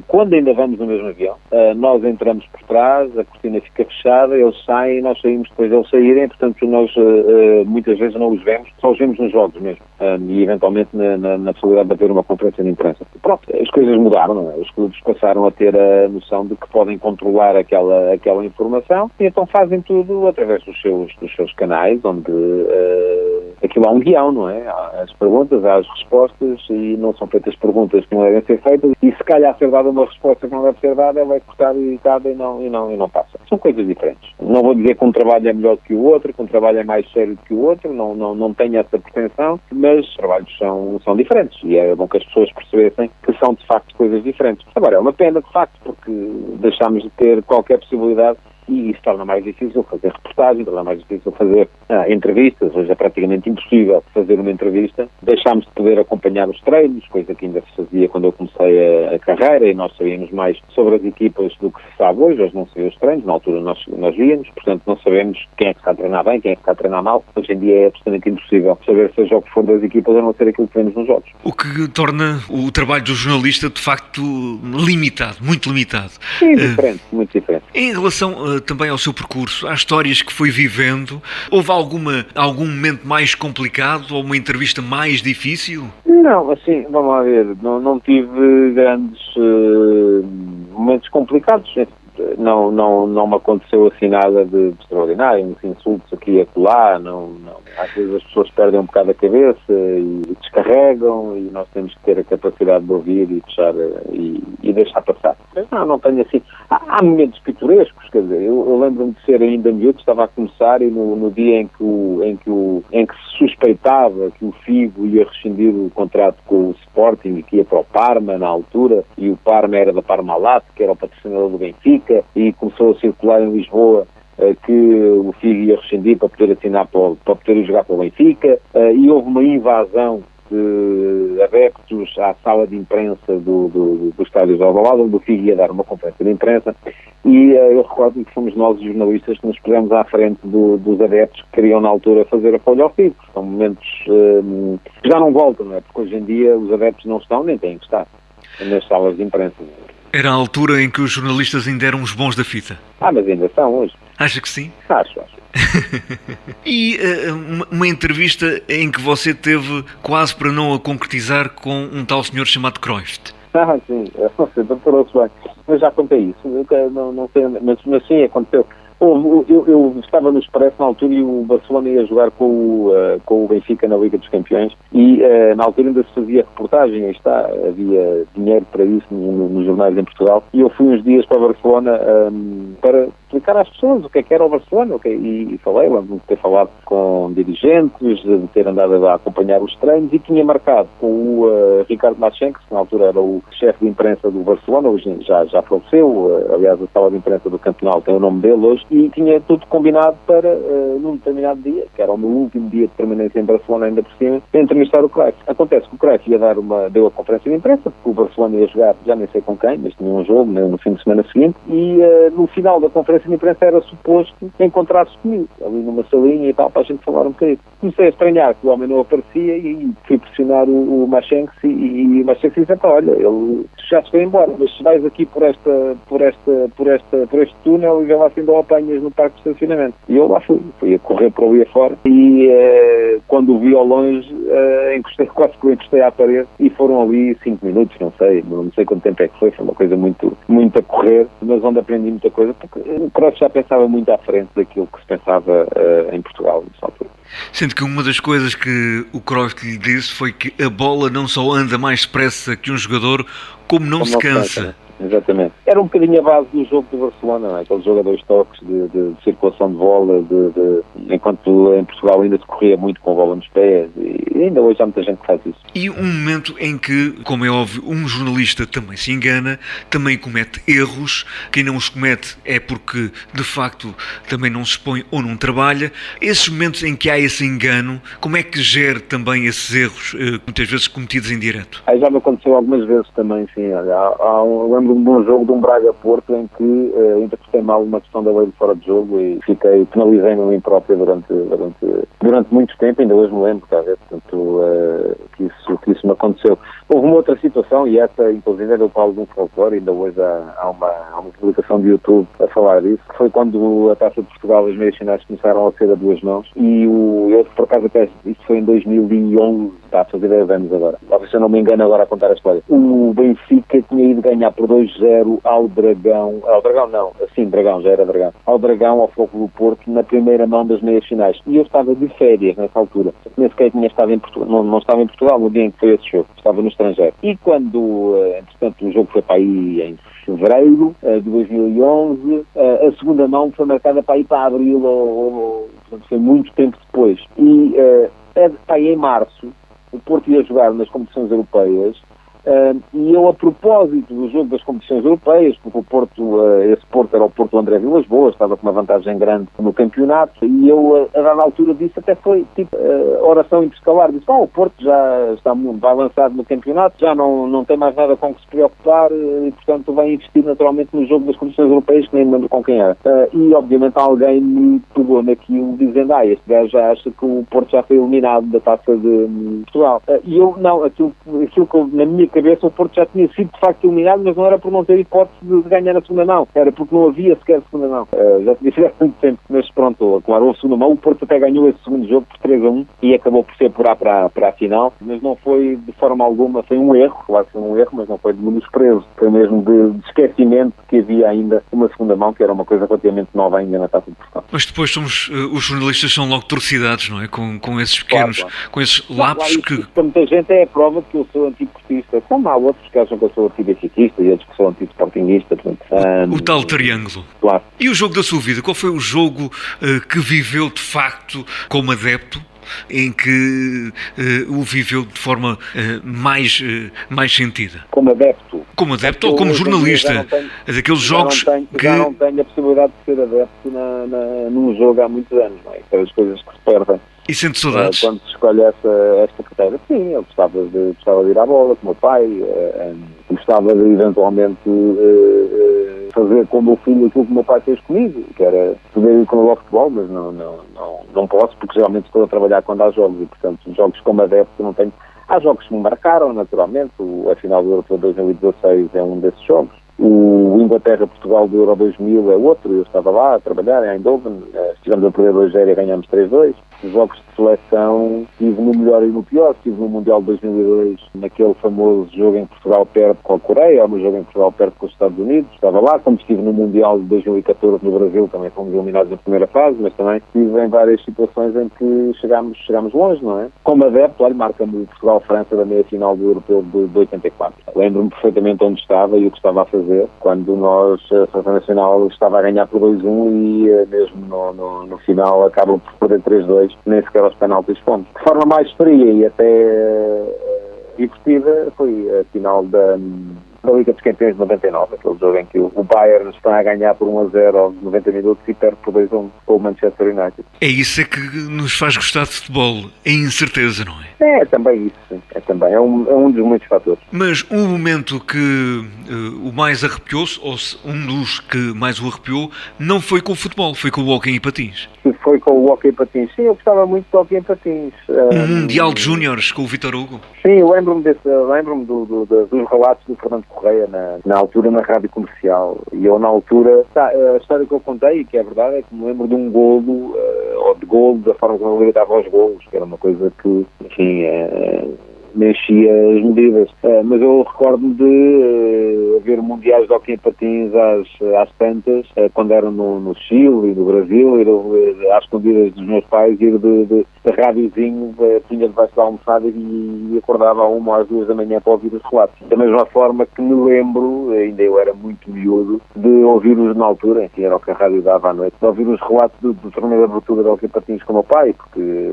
quando ainda vamos no mesmo avião, nós entramos por trás, a cortina fica fechada, eles saem, nós saímos depois deles saírem, portanto nós muitas vezes não os vemos, só os vemos nos jogos mesmo. E eventualmente na possibilidade de haver uma conferência de imprensa. Pronto, as coisas mudaram, não é? Os clubes passaram a ter a noção de que podem controlar aquela informação e então fazem tudo através dos seus canais, onde aquilo há um guião, não é? Há as perguntas, há as respostas e não são feitas perguntas que não devem ser feitas e se calhar ser dada uma resposta que não deve ser dada, ela é cortada e editada e não passa. São coisas diferentes. Não vou dizer que um trabalho é melhor do que o outro, que um trabalho é mais sério do que o outro, não tenho essa pretensão, mas os trabalhos são diferentes e é bom que as pessoas percebessem que são de facto coisas diferentes. Agora, é uma pena de facto porque deixámos de ter qualquer possibilidade e isso torna mais difícil fazer reportagem, torna mais difícil fazer entrevistas. Hoje é praticamente impossível fazer uma entrevista. Deixámos de poder acompanhar os treinos, coisa que ainda se fazia quando eu comecei a carreira e nós sabíamos mais sobre as equipas do que se sabe hoje. Hoje não se vê os treinos, na altura nós víamos, portanto não sabemos quem é que está a treinar bem, quem é que está a treinar mal. Hoje em dia é absolutamente impossível saber seja o que for das equipas a não ser aquilo que vemos nos jogos. O que torna o trabalho do jornalista de facto limitado, muito limitado. Sim, diferente, muito diferente. Em relação também ao seu percurso, às histórias que foi vivendo, houve algum momento mais complicado ou uma entrevista mais difícil? Não, assim, vamos lá ver, não tive grandes momentos complicados. Não me aconteceu assim nada de extraordinário, uns insultos aqui e acolá, não. Às vezes as pessoas perdem um bocado a cabeça e descarregam e nós temos que ter a capacidade de ouvir e fechar e deixar passar. Mas não tenho assim. Há momentos pitorescos, quer dizer, eu lembro-me de ser ainda miúdo, estava a começar e no dia em que se suspeitava que o Figo ia rescindir o contrato com o Sporting e que ia para o Parma na altura, e o Parma era da Parmalat, que era o patrocinador do Benfica, e começou a circular em Lisboa que o Figo ia rescindir para poder assinar para poder jogar para o Benfica, e houve uma invasão de adeptos à sala de imprensa do estádio de Alvalade, onde o Figo ia dar uma conferência de imprensa, e eu recordo que fomos nós, os jornalistas, que nos pusemos à frente dos adeptos que queriam na altura fazer apoio ao Figo. São momentos que já não voltam, não é? Porque hoje em dia os adeptos não estão, nem têm que estar nas salas de imprensa. Era a altura em que os jornalistas ainda eram os bons da fita. Mas ainda são hoje. Acha que sim? Acho. E uma entrevista em que você teve quase para não a concretizar com um tal senhor chamado Cruyff. Sim, você preparou-se bem. Mas já contei isso. Não sei, mas sim, aconteceu. Eu estava no Expresso na altura e o Barcelona ia jogar com o Benfica na Liga dos Campeões e na altura ainda se fazia reportagem, aí está, havia dinheiro para isso nos jornais em Portugal, e eu fui uns dias para Barcelona para explicar às pessoas o que era o Barcelona, e falei, lembro-me de ter falado com dirigentes, de ter andado a acompanhar os treinos, e tinha marcado com o Ricardo Machenko, que na altura era o chefe de imprensa do Barcelona, hoje já faleceu, aliás a sala de imprensa do Campeonato tem o nome dele hoje, e tinha tudo combinado para, num determinado dia, que era o meu último dia de permanência em Barcelona ainda por cima, entrevistar o Cruyff. Acontece que o Cruyff ia deu a conferência de imprensa, porque o Barcelona ia jogar, já nem sei com quem, mas tinha um jogo no fim de semana seguinte, e no final da conferência de imprensa era suposto encontrar-se comigo, ali numa salinha e tal, para a gente falar um bocadinho. Comecei a estranhar que o homem não aparecia e fui pressionar o Machenko e o Machenko disse, olha, ele já se foi embora, mas se vais aqui por este túnel e vem lá assim ao apanhas no parque de estacionamento. E eu lá fui a correr para ali afora e quando o vi ao longe quase que encostei à parede e foram ali 5 minutos, não sei quanto tempo é que foi uma coisa muito a correr, mas onde aprendi muita coisa, porque o Cruyff já pensava muito à frente daquilo que se pensava em Portugal nessa altura. Sendo que uma das coisas que o Cruyff lhe disse foi que a bola não só anda mais depressa que um jogador, como não se cansa. Exatamente. Era um bocadinho a base do jogo do Barcelona, não é? Aquele jogo a 2 toques de circulação de bola, enquanto em Portugal ainda se corria muito com a bola nos pés, e ainda hoje há muita gente que faz isso. E um momento em que, como é óbvio, um jornalista também se engana, também comete erros. Quem não os comete é porque, de facto, também não se expõe ou não trabalha. Esses momentos em que há esse engano, como é que gera também esses erros, muitas vezes cometidos em direto? Aí já me aconteceu algumas vezes também, sim. Lembro-me de um jogo de um Braga-Porto em que interpretei mal uma questão da lei de fora de jogo e penalizei-me a mim próprio durante muito tempo, ainda hoje me lembro, está a ver, portanto, que isso me aconteceu. Houve uma outra situação, e essa, inclusive, é do Paulo de um folclore, ainda hoje há uma publicação de YouTube a falar disso, que foi quando a Taça de Portugal, as meias finais começaram a ser a 2 mãos, e eu, por acaso, até isso foi em 2011, está a fazer 10 anos agora. Se eu não me engano agora a contar a história. O Benfica tinha ido ganhar por 2-0 ao Dragão, já era Dragão, ao Dragão, ao Foco do Porto, na primeira mão das meias finais. E eu estava de férias nessa altura. Nem sequer tinha estado em Portugal, não estava em Portugal no dia em que foi esse jogo, estava no estrangeiro. E quando, entretanto, o jogo foi para aí em fevereiro de 2011, a segunda mão foi marcada para ir para abril, portanto foi muito tempo depois. E aí em março, o Porto ia jogar nas competições europeias, e eu, a propósito do jogo das competições europeias, porque esse Porto era o Porto André Vilas Boas, estava com uma vantagem grande no campeonato, e eu, a dada altura disso, até foi tipo oração intercalar, disse, o Porto já está muito bem lançado no campeonato, já não tem mais nada com que se preocupar, e portanto vai investir naturalmente no jogo das competições europeias, que nem me lembro com quem era. E obviamente alguém me pegou naquilo, dizendo, este gajo já acha que o Porto já foi eliminado da Taça de Portugal. E eu, não, aquilo que na minha cabeça o Porto já tinha sido de facto eliminado, mas não era por não ter hipótese de ganhar na segunda mão, era porque não havia sequer segunda mão. Já tinha sido há muito tempo, mas pronto, claro, houve segunda mão, o Porto até ganhou esse segundo jogo por 3-1 e acabou por se apurar para a final, mas não foi de forma alguma, foi um erro, claro que foi um erro, mas não foi de menosprezo, foi mesmo de esquecimento que havia ainda uma segunda mão, que era uma coisa relativamente nova ainda na Taça de Portugal. Mas depois os jornalistas são logo torcidados, não é? Com esses pequenos, claro. Com esses lapsos que... Para muita gente é a prova de que eu sou antiportista. Como há outros que acham que eu sou anti-benfiquista e outros que sou anti-sportinguista. O tal triângulo. Claro. E o jogo da sua vida? Qual foi o jogo que viveu de facto como adepto, em que o viveu de forma mais sentida? Como adepto? Como adepto ou como jornalista? Daqueles jogos já não tenho a possibilidade de ser adepto num jogo há muitos anos, não é? Aquelas coisas que se perdem. E sente saudades? Quando se escolhe esta carreira, sim, eu gostava de ir à bola com o meu pai, gostava de eventualmente fazer com o meu filho aquilo que o meu pai fez comigo, que era poder ir com o futebol, mas não posso, porque geralmente estou a trabalhar quando há jogos, e portanto jogos como adepto não tenho. Há jogos que me marcaram, naturalmente, a final do Europeu 2016 é um desses jogos. O Inglaterra-Portugal do Euro 2000 é outro, eu estava lá a trabalhar em Eindhoven, estivemos a perder 2-0 e ganhamos 3-2. Os jogos de seleção, estive no melhor e no pior, estive no Mundial de 2002, naquele famoso jogo em que Portugal perde com a Coreia, ou no jogo em que Portugal perde com os Estados Unidos, estava lá, como estive no Mundial de 2014 no Brasil, também fomos eliminados na primeira fase, mas também estive em várias situações em que chegámos longe, não é? Como adepto, olha, marca-me Portugal-França da meia-final do Europeu de 84. Lembro-me perfeitamente onde estava e o que estava a fazer, quando a Seleção Nacional estava a ganhar por 2-1 e mesmo no final acabam por perder 3-2, nem sequer aos penaltis fomos. De forma mais fria e até divertida foi a final da Liga dos Campeões de 99, aquele jogo em que o Bayern está a ganhar por 1-0 aos 90 minutos e perde por 2-1 com o Manchester United. É isso que nos faz gostar de futebol, a incerteza, não é? É também isso, sim. É um dos muitos fatores. Mas um momento que o mais arrepiou-se, ou um dos que mais o arrepiou, não foi com o futebol, foi com o hóquei em patins. Foi com o hóquei em patins. Sim, eu gostava muito de hóquei em patins. Mundial de Júniores com o Vítor Hugo. Sim, eu lembro-me dos relatos do Fernando Correia na altura na rádio comercial. E eu na altura, a história que eu contei, que é verdade, é que me lembro de um golo, ou de golo, da forma como ele gritava aos golos, que era uma coisa que, enfim, me enchia as medidas. Mas eu recordo-me de haver mundiais de hóquei em patins às tantas, quando era no Chile e no Brasil, ir às escondidas dos meus pais, ir de rádiozinho, punha debaixo da almofada e acordava à 1 ou às 2 da manhã para ouvir os relatos. Da mesma forma que me lembro, ainda eu era muito miúdo, de ouvir-os na altura, enfim, era o que a rádio dava à noite, de ouvir os relatos do torneio de abertura de hóquei patins com o meu pai, porque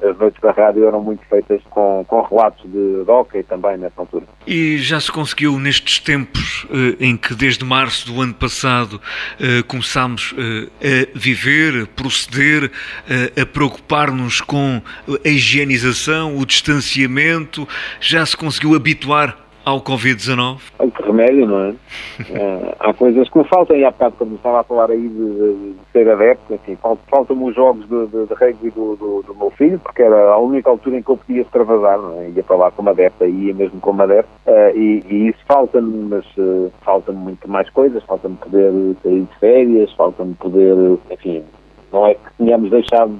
as noites da rádio eram muito feitas com relatos de hóquei também nessa altura. E já se conseguiu nestes tempos em que desde março do ano passado começámos a viver, a proceder, a preocupar-nos com a higienização, o distanciamento, já se conseguiu habituar ao Covid-19? Que remédio, não é? Há coisas que me faltam, e há bocado quando estava a falar aí de ser adepto, enfim, faltam-me os jogos de rugby do meu filho, porque era a única altura em que eu podia extravasar, não é? Ia para lá como adepto, ia mesmo como adepto, e isso falta-me, mas falta-me muito mais coisas, falta-me poder sair de férias, falta-me poder, enfim, não é que tenhamos deixado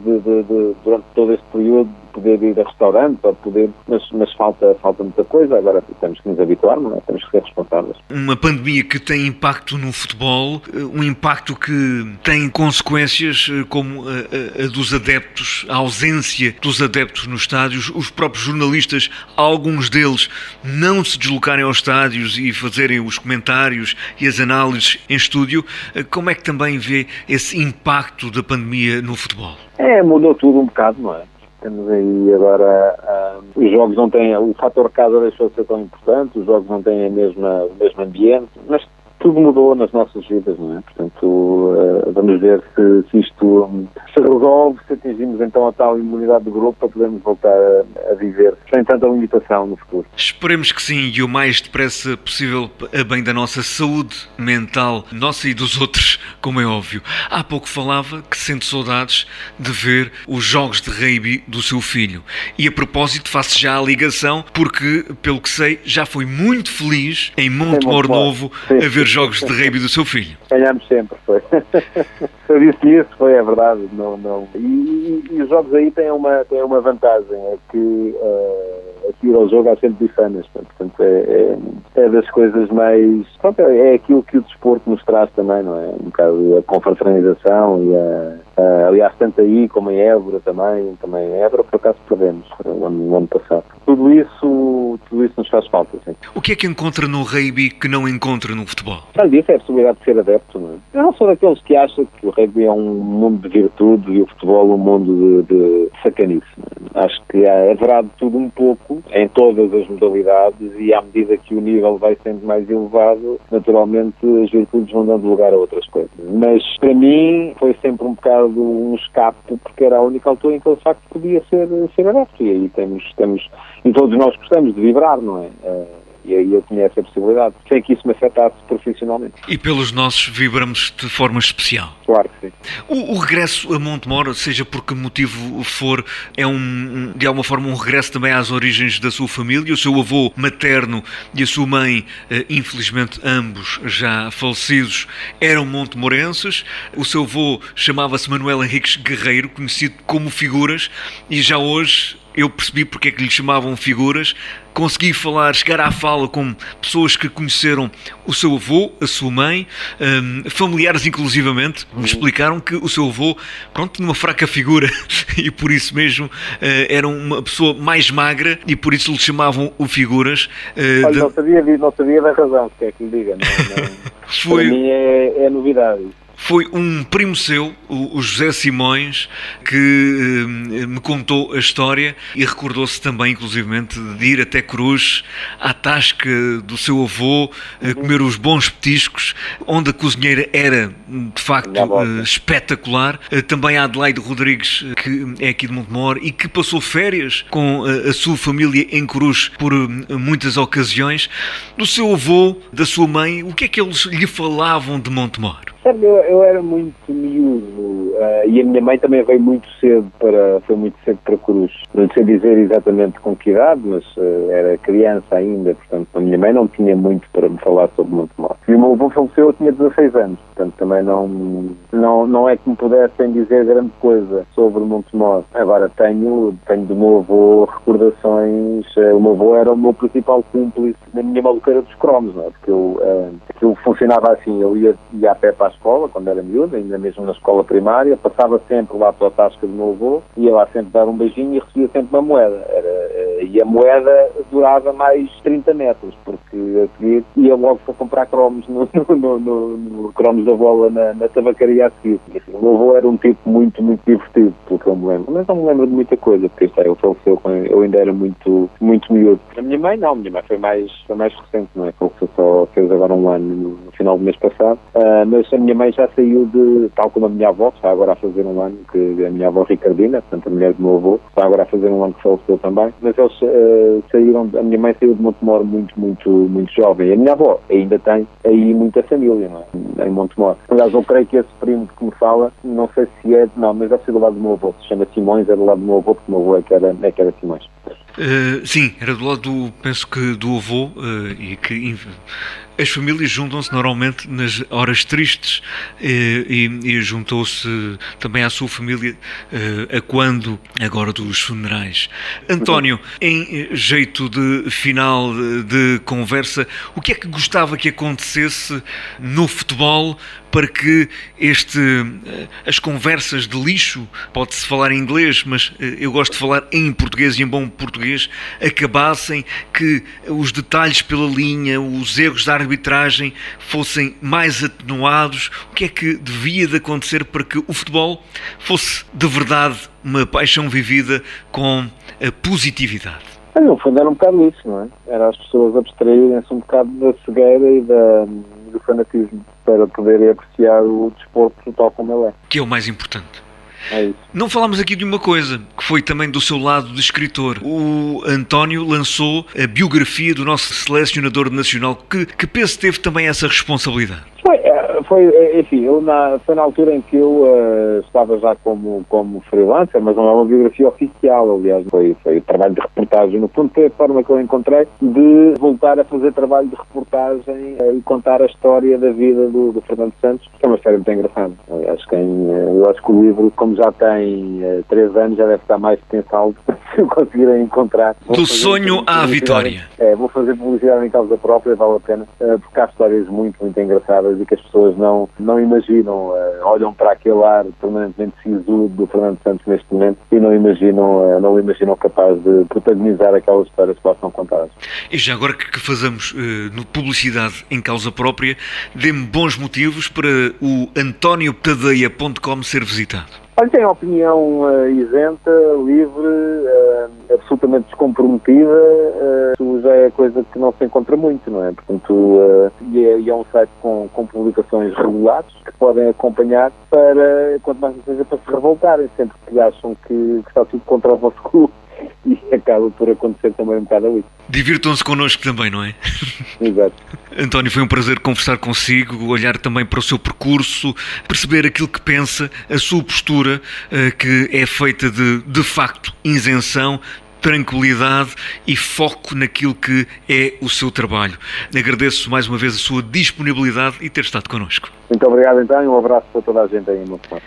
durante todo este período de poder ir a restaurantes, ou poder, mas falta muita coisa. Agora temos que nos habituar, não é? Temos que ser responsáveis. Uma pandemia que tem impacto no futebol, um impacto que tem consequências como a dos adeptos, a ausência dos adeptos nos estádios, os próprios jornalistas, alguns deles não se deslocarem aos estádios e fazerem os comentários e as análises em estúdio. Como é que também vê esse impacto da pandemia no futebol? Mudou tudo um bocado, não é? Temos aí agora, os jogos não têm, o fator casa deixou de ser tão importante, os jogos não têm o mesmo ambiente, mas tudo mudou nas nossas vidas, não é? Portanto, vamos ver se isto se resolve, se atingimos então a tal imunidade do grupo para podermos voltar a viver sem tanta limitação no futuro. Esperemos que sim, e o mais depressa possível, a bem da nossa saúde mental, nossa e dos outros, como é óbvio. Há pouco falava que sente saudades de ver os jogos de rugby do seu filho. E a propósito, faço já a ligação, porque, pelo que sei, já foi muito feliz em Montemor Novo a ver jogos de rugby do seu filho. Ganhámos sempre, foi. Eu disse isso, é verdade. Não. E os jogos aí têm uma vantagem, é que aqui ao jogo há sempre bifanas, portanto é das coisas mais... Pronto, é aquilo que o desporto nos traz também, não é? Um bocado a confraternização e aliás, tanto aí como em Évora também em Évora por acaso perdemos no ano passado. Tudo isso nos faz falta, sim. O que é que encontra no rugby que não encontra no futebol? Já lhe disse, é a possibilidade de ser adepto, não é? Eu não sou daqueles que acham que o rugby é um mundo de virtude e o futebol um mundo de sacanice. Acho que haverá de tudo um pouco em todas as modalidades, e à medida que o nível vai sendo mais elevado, naturalmente as virtudes vão dando lugar a outras coisas. Mas para mim foi sempre um bocado um escape, porque era a única altura em que eu de facto podia ser adepto, e aí temos e todos nós gostamos de vibrar, não é? E aí eu tinha essa possibilidade, sem que isso me afetasse profissionalmente. E pelos nossos vibramos de forma especial. Claro que sim. O regresso a Montemor, seja por que motivo for, é de alguma forma um regresso também às origens da sua família. O seu avô materno e a sua mãe, infelizmente ambos já falecidos, eram montemorenses. O seu avô chamava-se Manuel Henriques Guerreiro, conhecido como Figuras, e já hoje eu percebi porque é que lhe chamavam Figuras. Consegui chegar à fala com pessoas que conheceram o seu avô, a sua mãe, familiares inclusivamente, me explicaram que o seu avô, tinha uma fraca figura e por isso mesmo era uma pessoa mais magra e por isso lhe chamavam o Figuras. Olha, não sabia da razão, se quer que lhe diga. Não. Para mim é novidade. Foi um primo seu, o José Simões, que me contou a história e recordou-se também, inclusivamente, de ir até Cruz, à tasca do seu avô, comer os bons petiscos, onde a cozinheira era, de facto, espetacular. Também a Adelaide Rodrigues, que é aqui de Montemor e que passou férias com a sua família em Cruz por muitas ocasiões. Do seu avô, da sua mãe, o que é que eles lhe falavam de Montemor? Sabe, eu era muito miúdo E a minha mãe também veio muito cedo para Cruz. Não sei dizer exatamente com que idade, mas era criança ainda, portanto a minha mãe não tinha muito para me falar sobre Montemor. E o meu avô faleceu, eu tinha 16 anos, portanto também não é que me pudessem dizer grande coisa sobre Montemor. Agora tenho do meu avô recordações. O meu avô era o meu principal cúmplice na minha maluqueira dos cromos, não é? Porque aquilo funcionava assim, eu ia a pé para a escola quando era miúdo, ainda mesmo na escola primária, passava sempre lá pela tasca do meu avô, ia lá sempre dar um beijinho e recebia sempre uma moeda. E a moeda durava mais 30 metros, porque a seguir ia logo para comprar cromos no cromos da bola na tabacaria a seguir. E, assim, o meu avô era um tipo muito, muito divertido, pelo que eu me lembro. Mas não me lembro de muita coisa, porque ele faleceu quando eu ainda era muito, muito miúdo. A minha mãe não, a minha mãe foi mais recente, não é? Faleceu só, fez agora um ano no final do mês passado. Mas a minha mãe já saiu tal como a minha avó, que está agora a fazer um ano, que a minha avó Ricardina, portanto a mulher do meu avô, está agora a fazer um ano que faleceu também. Mas eles a minha mãe saiu de Montemor muito, muito, muito jovem. E a minha avó ainda tem aí muita família, não é? Em Montemor. Aliás, eu creio que esse primo que me fala, não sei se é, não, mas deve ser do lado do meu avô. Se chama Simões, é do lado do meu avô, porque o meu avô é que era Simões. Sim, era do lado penso que do avô, e que as famílias juntam-se normalmente nas horas tristes, e juntou-se também à sua família a quando agora dos funerais. António, em jeito de final de conversa, o que é que gostava que acontecesse no futebol para que as conversas de lixo, pode-se falar em inglês, mas eu gosto de falar em português e em bom português, acabassem, que os detalhes pela linha, os erros da arbitragem fossem mais atenuados? O que é que devia de acontecer para que o futebol fosse de verdade uma paixão vivida com a positividade? No fundo era um bocado isso, não é? Era as pessoas abstraírem-se um bocado da cegueira e do fanatismo para poderem apreciar o desporto tal como ele é. Que é o mais importante. É isso. Não falámos aqui de uma coisa, que foi também do seu lado de escritor. O António lançou a biografia do nosso selecionador nacional. Que peso teve também essa responsabilidade? Enfim, foi na altura em que eu estava já como freelancer, mas não é uma biografia oficial, aliás, foi trabalho de reportagem. No fundo, foi a forma que eu encontrei de voltar a fazer trabalho de reportagem e contar a história da vida do Fernando Santos, que é uma história muito engraçada. Aliás, eu acho que o livro, como já tem 3 anos, já deve estar mais potencial se eu conseguirem encontrar. Do sonho à vitória. Vou fazer publicidade em causa própria, vale a pena, porque há histórias muito, muito engraçadas e que as pessoas não imaginam, olham para aquele ar permanentemente sisudo do Fernando Santos neste momento e não imaginam capaz de protagonizar aquelas histórias que lá são contadas. E já agora que fazemos publicidade em causa própria, dê-me bons motivos para o antoniotadeia.com ser visitado. Olha, tem opinião isenta, livre, absolutamente descomprometida, isso já é coisa que não se encontra muito, não é? Portanto, e é um site com publicações regulares que podem acompanhar para, quanto mais seja, para se revoltarem sempre que acham que está tudo contra o vosso clube. E acaba por acontecer também um bocado ali. Divirtam-se connosco também, não é? Exato. António, foi um prazer conversar consigo, olhar também para o seu percurso, perceber aquilo que pensa, a sua postura, que é feita de facto, isenção, tranquilidade e foco naquilo que é o seu trabalho. Agradeço mais uma vez a sua disponibilidade e ter estado connosco. Muito obrigado, então, e um abraço para toda a gente aí em Montemor.